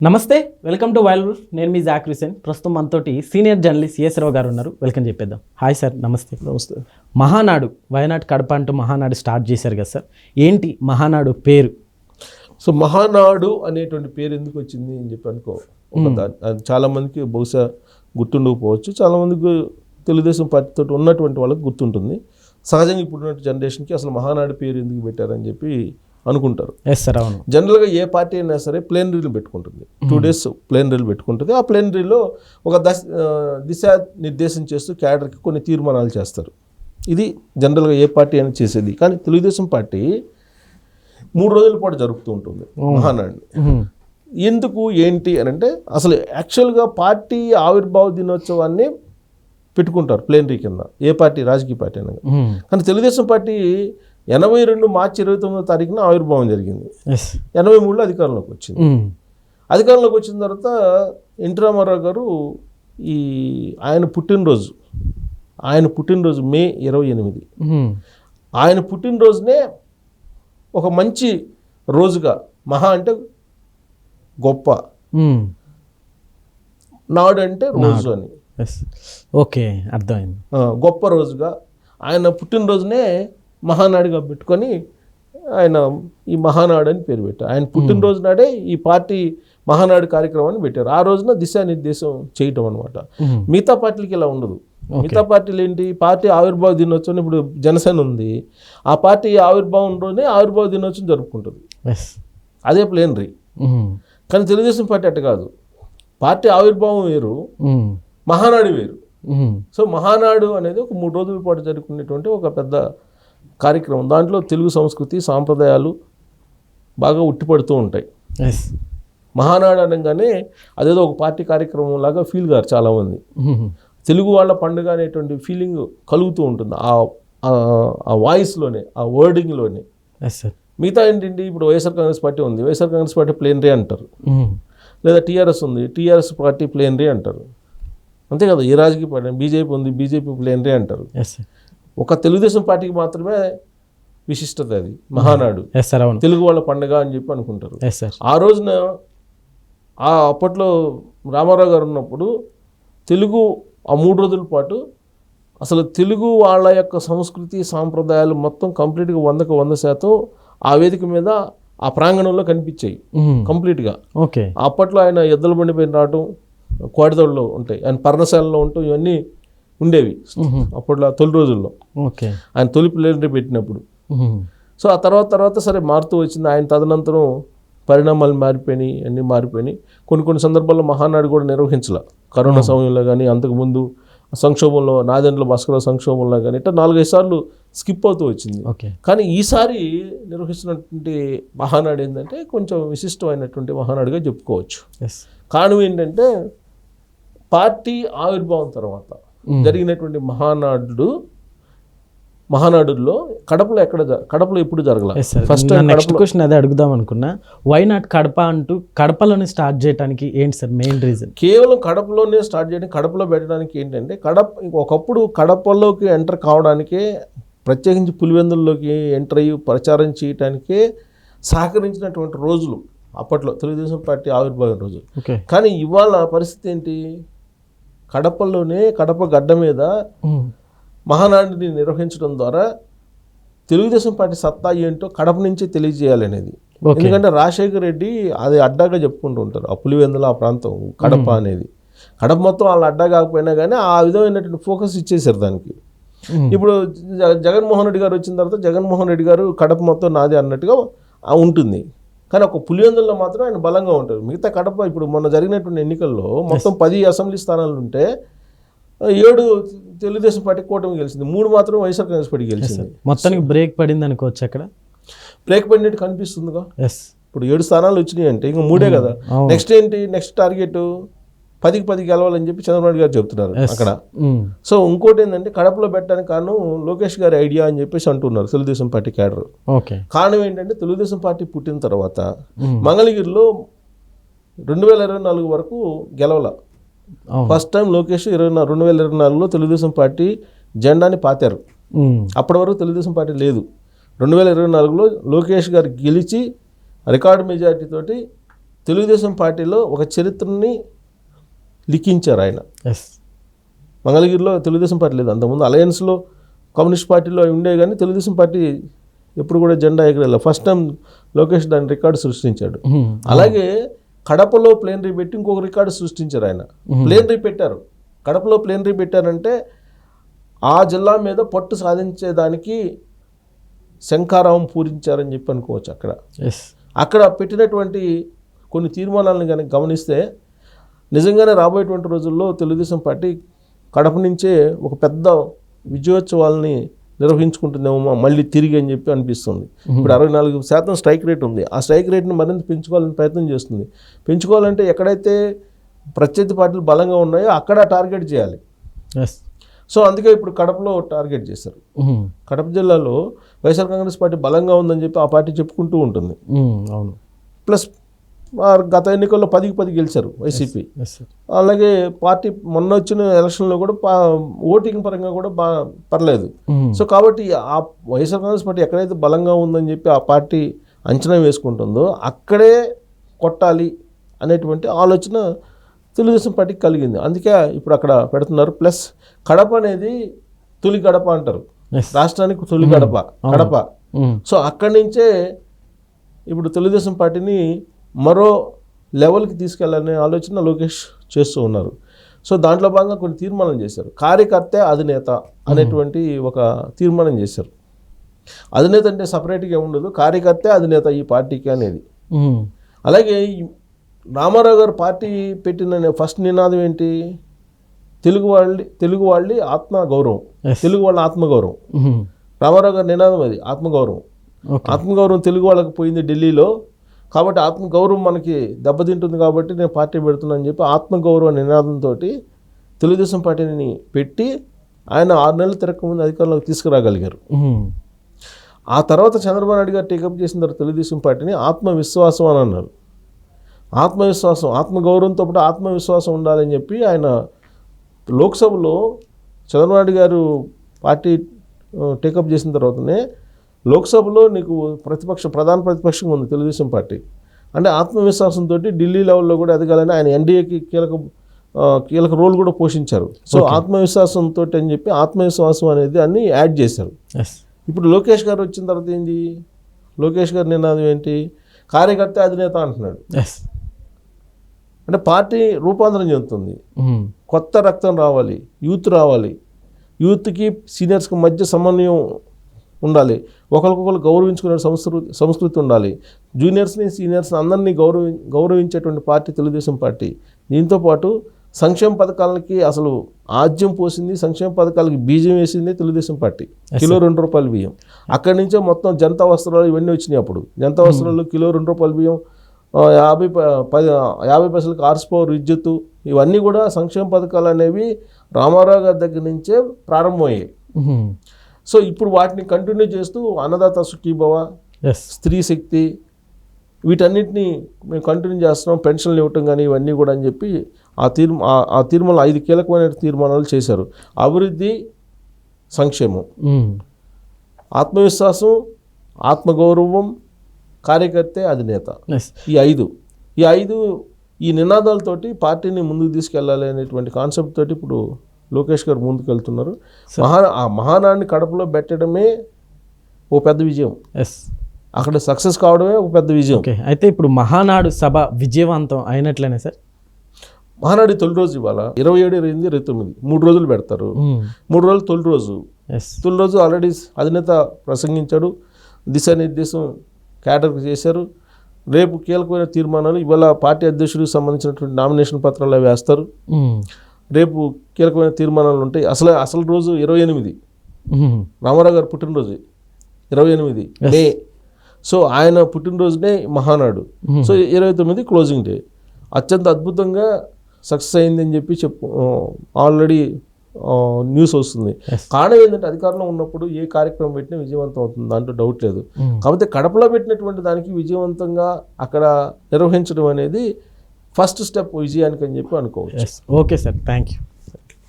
నమస్తే, welcome to wild rule. నేను మీ Jack Hussain. ప్రస్తుతం మనతోటి సీనియర్ జర్నలిస్ట్ సిఎస్ రావు గారు ఉన్నారు. వెల్కమ్ చెప్పేద్దాం. Hi sir. నమస్తే. నమస్తే. మహానాడు వయనాడ్ కడప అంటూ మహానాడు స్టార్ట్ చేశారు కదా సార్, ఏంటి మహానాడు పేరు? సో మహానాడు అనేటువంటి పేరు ఎందుకు వచ్చింది అని చెప్పి అనుకో, చాలామందికి బహుశా గుర్తుండకపోవచ్చు, చాలామందికి తెలుగుదేశం పార్టీతో ఉన్నటువంటి వాళ్ళకి గుర్తుంటుంది. సహజంగా ఇప్పుడున్న జనరేషన్కి అసలు మహానాడు పేరు ఎందుకు పెట్టారని చెప్పి అనుకుంటారు. ఎస్ సార్, అవును. జనరల్గా ఏ పార్టీ అయినా సరే ప్లేనరీలు పెట్టుకుంటుంది, 2 days ప్లేనరీలు పెట్టుకుంటుంది. ఆ ప్లేనరీలో ఒక దిశా నిర్దేశం చేస్తూ క్యాడర్కి కొన్ని తీర్మానాలు చేస్తారు. ఇది జనరల్గా ఏ పార్టీ అయినా చేసేది. కానీ తెలుగుదేశం పార్టీ 3 రోజుల పాటు జరుపుతూ ఉంటుంది మహానాడిని. ఎందుకు ఏంటి అని అంటే, అసలు యాక్చువల్గా పార్టీ ఆవిర్భావ దినోత్సవాన్ని పెట్టుకుంటారు ప్లేనరీ కింద, ఏ పార్టీ రాజకీయ పార్టీ అయినా. కానీ తెలుగుదేశం పార్టీ 82 మార్చి 29వ తారీఖున ఆవిర్భావం జరిగింది. 83లో అధికారంలోకి వచ్చింది. అధికారంలోకి వచ్చిన తర్వాత ఎన్టీ రామారావు గారు ఆయన పుట్టినరోజు మే 28. ఆయన పుట్టినరోజునే ఒక మంచి రోజుగా, మహా అంటే గొప్ప, నాడు అంటే రోజు అని, ఓకే, అర్థమైంది. గొప్ప రోజుగా ఆయన పుట్టినరోజునే మహానాడుగా పెట్టుకొని ఆయన ఈ మహానాడు అని పేరు పెట్టారు. ఆయన పుట్టినరోజు నాడే ఈ పార్టీ మహానాడు కార్యక్రమాన్ని పెట్టారు. ఆ రోజున దిశానిర్దేశం చేయటం అనమాట. మిగతా పార్టీలకి ఇలా ఉండదు. మిగతా పార్టీలు ఏంటి, పార్టీ ఆవిర్భావ దినోత్సవం, ఇప్పుడు జనసేన ఉంది, ఆ పార్టీ ఆవిర్భావం రోజునే ఆవిర్భావ దినోత్సవం జరుపుకుంటుంది, అదే ప్లేనరీ. కానీ తెలుగుదేశం పార్టీ అట్ట కాదు. పార్టీ ఆవిర్భావం వేరు, మహానాడు వేరు. సో మహానాడు అనేది ఒక 3 రోజుల పాటు జరుపుకునేటువంటి ఒక పెద్ద కార్యక్రమం. దాంట్లో తెలుగు సంస్కృతి సాంప్రదాయాలు బాగా ఉట్టిపడుతూ ఉంటాయి. మహానాడు అనగానే అదేదో ఒక పార్టీ కార్యక్రమం లాగా ఫీల్ గారు చాలామంది. తెలుగు వాళ్ళ పండుగ అనేటువంటి ఫీలింగ్ కలుగుతూ ఉంటుంది ఆ వాయిస్లోనే, ఆ వర్డింగ్లోనే. మిగతా ఏంటంటే, ఇప్పుడు వైఎస్ఆర్ కాంగ్రెస్ పార్టీ ఉంది, వైఎస్ఆర్ కాంగ్రెస్ పార్టీ ప్లేనరీ అంటారు. లేదా టీఆర్ఎస్ ఉంది, టీఆర్ఎస్ పార్టీ ప్లేనరీ అంటారు. అంతే కదా. ఏ రాజకీయ పార్టీ, బీజేపీ ఉంది, బీజేపీ ప్లేనరీ అంటారు. ఒక తెలుగుదేశం పార్టీకి మాత్రమే విశిష్టత అది మహానాడు, తెలుగు వాళ్ళ పండుగ అని చెప్పి అనుకుంటారు. ఆ రోజున అప్పట్లో రామారావు గారు ఉన్నప్పుడు తెలుగు ఆ 3 రోజుల పాటు అసలు తెలుగు వాళ్ళ యొక్క సంస్కృతి సాంప్రదాయాలు మొత్తం కంప్లీట్గా 100కు 100% ఆ వేదిక మీద ఆ ప్రాంగణంలో కనిపించాయి కంప్లీట్గా. అప్పట్లో ఆయన ఎద్దుల బండి పైన రావటం, కోడిదోళ్ళలో ఉంటాయి, ఆయన పర్ణశాలలో ఉంటాం, ఇవన్నీ ఉండేవి అప్పట్లో తొలి రోజుల్లో, ఆయన తొలి ప్లేనరీ పెట్టినప్పుడు. సో ఆ తర్వాత సరే మారుతూ వచ్చింది. ఆయన తదనంతరం పరిణామాలు మారిపోయినాయి, అన్నీ మారిపోయినాయి. కొన్ని సందర్భాల్లో మహానాడు కూడా నిర్వహించాల, కరోనా సమయంలో కానీ, అంతకుముందు సంక్షోభంలో, నాదెండ్ల భాస్కరరావు సంక్షోభంలో కానీ, ఇట్లా 4-5 సార్లు స్కిప్ అవుతూ వచ్చింది. కానీ ఈసారి నిర్వహిస్తున్నటువంటి మహానాడు ఏంటంటే కొంచెం విశిష్టమైనటువంటి మహానాడుగా చెప్పుకోవచ్చు. కారణం ఏంటంటే, పార్టీ ఆవిర్భావం తర్వాత జరిగినటువంటి మహానాడుల్లో కడపలో ఎప్పుడు జరగలేదు. ఫస్ట్ నెక్స్ట్ క్వశ్చన్ అదే అడుగుదాం అనుకున్నా. వై నాట్ కడప అంటూ కడపలోనే స్టార్ట్ చేయడానికి ఏంటి సార్ మెయిన్ రీజన్? కేవలం కడపలోనే స్టార్ట్ చేయడానికి, కడపలో పెట్టడానికి ఏంటంటే, ఒకప్పుడు కడపలోకి ఎంటర్ కావడానికే, ప్రత్యేకించి పులివెందుల్లోకి ఎంటర్ అయ్యి ప్రచారం చేయడానికే సహకరించినటువంటి రోజులు అప్పట్లో తెలుగుదేశం పార్టీ ఆవిర్భావం రోజు. కానీ ఇవాళ పరిస్థితి ఏంటి, కడపలోనే, కడప గడ్డ మీద మహానాడిని నిర్వహించడం ద్వారా తెలుగుదేశం పార్టీ సత్తా ఏంటో కడప నుంచి తెలియజేయాలనేది. ఎందుకంటే రాజశేఖర్ రెడ్డి అది అడ్డాగా చెప్పుకుంటూ ఉంటారు, ఆ పులివెందుల ఆ ప్రాంతం కడప అనేది. కడప మొత్తం వాళ్ళ అడ్డా కాకపోయినా కానీ ఆ విధమైనటువంటి ఫోకస్ ఇచ్చేసారు దానికి. ఇప్పుడు జగన్మోహన్ రెడ్డి గారు వచ్చిన తర్వాత జగన్మోహన్ రెడ్డి గారు కడప మొత్తం నాది అన్నట్టుగా ఉంటుంది. కానీ ఒక పులివెందుల్లో మాత్రం ఆయన బలంగా ఉంటారు. మిగతా కడప, ఇప్పుడు మొన్న జరిగినటువంటి ఎన్నికల్లో మొత్తం 10 అసెంబ్లీ స్థానాలు ఉంటే 7 తెలుగుదేశం పార్టీ కూటమి గెలిచింది, 3 మాత్రం వైఎస్ఆర్ కాంగ్రెస్ పార్టీ గెలిచింది. మొత్తానికి బ్రేక్ పడింది అనుకోవచ్చు. అక్కడ బ్రేక్ పడినట్టు కనిపిస్తుందిగా. ఇప్పుడు 7 స్థానాలు వచ్చినాయి అంటే ఇంకా 3 కదా. నెక్స్ట్ ఏంటి, నెక్స్ట్ టార్గెట్ 10కి 10 గెలవాలని చెప్పి చంద్రబాబు నాయుడు గారు చెప్తున్నారు అక్కడ. సో ఇంకోటి ఏంటంటే, కడపలో పెట్టడానికి కారణం లోకేష్ గారి ఐడియా అని చెప్పేసి అంటున్నారు తెలుగుదేశం పార్టీ క్యాడర్. కారణం ఏంటంటే, తెలుగుదేశం పార్టీ పుట్టిన తర్వాత మంగళగిరిలో 2024 వరకు గెలవల. ఫస్ట్ టైం లోకేష్ 2024లో తెలుగుదేశం పార్టీ జెండాని పాతారు. అప్పటి వరకు తెలుగుదేశం పార్టీ లేదు. 2024లో లోకేష్ గారు గెలిచి రికార్డు మెజారిటీ తోటి తెలుగుదేశం పార్టీలో ఒక చరిత్రని లిఖించారు ఆయన. ఎస్. మంగళగిరిలో తెలుగుదేశం పార్టీ లేదు, అంతకుముందు అలయన్స్లో కమ్యూనిస్ట్ పార్టీలో ఉండే, కానీ తెలుగుదేశం పార్టీ ఎప్పుడు కూడా జెండా ఎగరేలా. ఫస్ట్ టైం లోకేష్ దాని రికార్డు సృష్టించాడు. అలాగే కడపలో ప్లేనరీ పెట్టి ఇంకొక రికార్డు సృష్టించారు ఆయన. ప్లేనరీ పెట్టారు, కడపలో ప్లేనరీ పెట్టారంటే ఆ జిల్లా మీద పట్టు సాధించేదానికి శంఖారావం పూరించారని చెప్పి అనుకోవచ్చు. అక్కడ పెట్టినటువంటి కొన్ని తీర్మానాలను కనుక గమనిస్తే నిజంగానే రాబోయేటువంటి రోజుల్లో తెలుగుదేశం పార్టీ కడప నుంచే ఒక పెద్ద విజయోత్సవాలని నిర్వహించుకుంటుందేమో మళ్ళీ తిరిగి అని చెప్పి అనిపిస్తుంది. ఇప్పుడు 64% స్ట్రైక్ రేట్ ఉంది. ఆ స్ట్రైక్ రేట్ని మరింత పెంచుకోవాలని ప్రయత్నం చేస్తుంది. పెంచుకోవాలంటే ఎక్కడైతే ప్రత్యర్థి పార్టీలు బలంగా ఉన్నాయో అక్కడ టార్గెట్ చేయాలి. సో అందుకే ఇప్పుడు కడపలో టార్గెట్ చేశారు. కడప జిల్లాలో వైఎస్ఆర్ కాంగ్రెస్ పార్టీ బలంగా ఉందని చెప్పి ఆ పార్టీ చెప్పుకుంటూ ఉంటుంది. అవును. ప్లస్ గత ఎన్నికల్లో 10కి 10 గెలిచారు వైసీపీ. అలాగే పార్టీ మొన్న వచ్చిన ఎలక్షన్లో కూడా ఓటింగ్ పరంగా కూడా పర్లేదు. సో కాబట్టి ఆ వైఎస్ఆర్ కాంగ్రెస్ పార్టీ ఎక్కడైతే బలంగా ఉందని చెప్పి ఆ పార్టీ అంచనా వేసుకుంటుందో అక్కడే కొట్టాలి అనేటువంటి ఆలోచన తెలుగుదేశం పార్టీకి కలిగింది. అందుకే ఇప్పుడు అక్కడ పెడుతున్నారు. ప్లస్ కడప అనేది తొలి గడప అంటారు, రాష్ట్రానికి తొలి గడప కడప. సో అక్కడి నుంచే ఇప్పుడు తెలుగుదేశం పార్టీని మరో లెవెల్కి తీసుకెళ్లాలనే ఆలోచన లోకేష్ చేస్తూ ఉన్నారు. సో దాంట్లో భాగంగా కొన్ని తీర్మానం చేశారు. కార్యకర్తే అధినేత అనేటువంటి ఒక తీర్మానం చేశారు. అధినేత అంటే సపరేట్గా ఉండదు, కార్యకర్తే అధినేత ఈ పార్టీకి అనేది. అలాగే రామారావు గారు పార్టీ పెట్టిన ఫస్ట్ నినాదం ఏంటి? తెలుగు వాళ్ళ ఆత్మగౌరవం, తెలుగు వాళ్ళ ఆత్మగౌరవం. రామారావు గారి నినాదం అది, ఆత్మగౌరవం. ఆత్మగౌరవం తెలుగు వాళ్ళకి పోయింది ఢిల్లీలో, కాబట్టి ఆత్మగౌరవం మనకి దెబ్బతింటుంది కాబట్టి నేను పార్టీ పెడుతున్నాను అని చెప్పి ఆత్మగౌరవ నినాదంతో తెలుగుదేశం పార్టీని పెట్టి ఆయన 6 నెలలు తిరగకముందు అధికారంలోకి తీసుకురాగలిగారు. ఆ తర్వాత చంద్రబాబు నాయుడు గారు టేకప్ చేసిన తర్వాత తెలుగుదేశం పార్టీని ఆత్మవిశ్వాసం అని అన్నారు. ఆత్మవిశ్వాసం, ఆత్మగౌరవంతో పాటు ఆత్మవిశ్వాసం ఉండాలని చెప్పి ఆయన లోక్సభలో చంద్రబాబు నాయుడు గారు పార్టీ టేకప్ చేసిన తర్వాతనే లోక్సభలో నీకు ప్రధాన ప్రతిపక్షంగా ఉంది తెలుగుదేశం పార్టీ. అంటే ఆత్మవిశ్వాసంతో ఢిల్లీ లెవెల్లో కూడా ఎదగాలని ఆయన ఎన్డీఏకి కీలక రోల్ కూడా పోషించారు. సో ఆత్మవిశ్వాసంతో అని చెప్పి ఆత్మవిశ్వాసం అనేది అన్ని యాడ్ చేశారు. ఇప్పుడు లోకేష్ గారు వచ్చిన తర్వాత ఏంటి? లోకేష్ గారు నినాదం ఏంటి? కార్యకర్త అధినేత అంటున్నాడు. అంటే పార్టీ రూపాంతరం చెందుతుంది, కొత్త రక్తం రావాలి, యూత్ రావాలి, యూత్కి సీనియర్స్కి మధ్య సమన్వయం ఉండాలి, ఒకరికొకరు గౌరవించుకునే సంస్కృతి ఉండాలి, జూనియర్స్ని సీనియర్స్ని అందరినీ గౌరవించేటువంటి పార్టీ తెలుగుదేశం పార్టీ. దీంతోపాటు సంక్షేమ పథకాలకి అసలు ఆజ్యం పోసింది, సంక్షేమ పథకాలకి బీజం వేసింది తెలుగుదేశం పార్టీ. కిలో 2 రూపాయల బియ్యం, అక్కడి నుంచే మొత్తం జనతా వస్త్రాలు ఇవన్నీ వచ్చినాయి. అప్పుడు జనతా వస్త్రాలు కిలో 2 రూపాయల బియ్యం, 50 పైసలకు హార్స్ పవర్ విద్యుత్తు, ఇవన్నీ కూడా సంక్షేమ పథకాలు అనేవి రామారావు గారి దగ్గర నుంచే ప్రారంభమయ్యాయి. సో ఇప్పుడు వాటిని కంటిన్యూ చేస్తూ అన్నదాత సుఖీభవ, స్త్రీ శక్తి, వీటన్నిటిని మేము కంటిన్యూ చేస్తున్నాం, పెన్షన్లు ఇవ్వటం కానీ ఇవన్నీ కూడా అని చెప్పి ఆ తీర్మానాలు 5 కీలకమైన తీర్మానాలు చేశారు. అభివృద్ధి, సంక్షేమం, ఆత్మవిశ్వాసం, ఆత్మగౌరవం, కార్యకర్తే అధినేత, ఈ ఐదు ఈ నినాదాలతోటి పార్టీని ముందుకు తీసుకెళ్లాలి అనేటువంటి కాన్సెప్ట్ తోటి ఇప్పుడు లోకేష్ గారు ముందుకు వెళ్తున్నారు. ఆ మహానాడిని కడపలో పెట్టడమే ఓ పెద్ద విజయం, అక్కడ సక్సెస్ కావడమే ఒక పెద్ద విజయం. అయితే ఇప్పుడు మహానాడు సభ విజయవంతం అయినట్లేనే సార్? మహానాడు తొలి రోజు ఇవాళ 27, 28, 29 3 రోజులు పెడతారు. 3 రోజులు తొలి రోజు ఆల్రెడీ అధినేత ప్రసంగించాడు, దిశానిర్దేశం క్యాడర్కి చేశారు. రేపు కీలకమైన తీర్మానాలు, ఇవాళ పార్టీ అధ్యక్షుడికి సంబంధించినటువంటి నామినేషన్ పత్రాలు అవి వేస్తారు. రేపు కీలకమైన తీర్మానాలు ఉంటాయి. అసలు రోజు 28 రామారావు గారు పుట్టినరోజు 28 మే. సో ఆయన పుట్టినరోజునే మహానాడు. So 29 closing day. అత్యంత అద్భుతంగా సక్సెస్ అయిందని చెప్పి ఆల్రెడీ న్యూస్ వస్తుంది. కారణం ఏంటంటే అధికారంలో ఉన్నప్పుడు ఏ కార్యక్రమం పెట్టినా విజయవంతం అవుతుంది, దాంట్లో డౌట్ లేదు. కాకపోతే కడపలో పెట్టినటువంటి దానికి విజయవంతంగా అక్కడ నిర్వహించడం అనేది ఫస్ట్ స్టెప్ విజయానికి అని చెప్పి అనుకోవచ్చు. Okay sir, thank you.